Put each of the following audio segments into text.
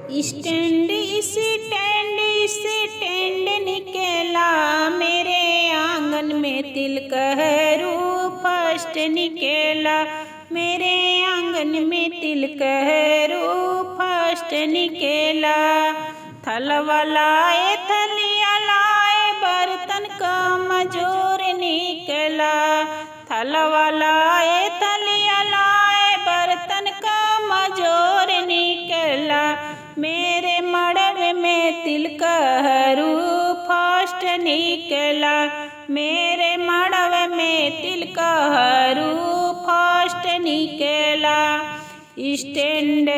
Stand stand निकला मेरे आंगन में तिल कहरू फर्स्ट निकला मेरे आंगन में तिल कहरू फर्स्ट निकला। थलवा लाए थलिया लाए बर्तन का मजोर निकला। थलवा लाए थलिया लाए बर्तन का मजोर निकला मेरे मड़वे में तिल कहरू फर्स्ट निकला मेरे मड़वे में तिल कहरू फर्स्ट निकला। स्टैंड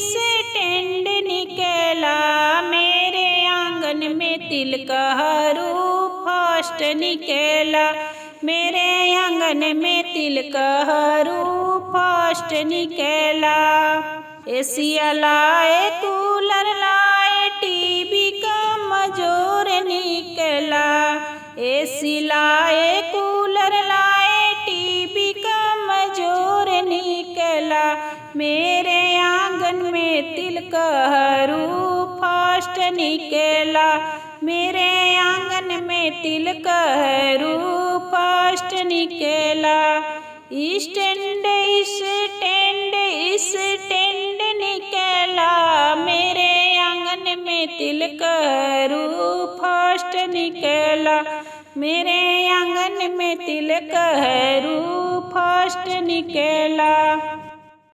स्टैंड निकला मेरे आंगन में तिल कहरू फर्स्ट निकला मेरे आंगन में तिल कहरू फर्स्ट निकला। एसिया लाए कूलर लाए टीवी का मजोर निकला। एसी लाए कूलर लाए टीवी का मजोर निकला मेरे आंगन में तिल कहरू फर्स्ट निकला मेरे आंगन में तिल कहरू फर्स्ट निकला। स्टैंड स्टैंड निकला मेरे आंगन में तिल कहरू फर्स्ट निकला मेरे आंगन में तिल कहरू फर्स्ट निकला।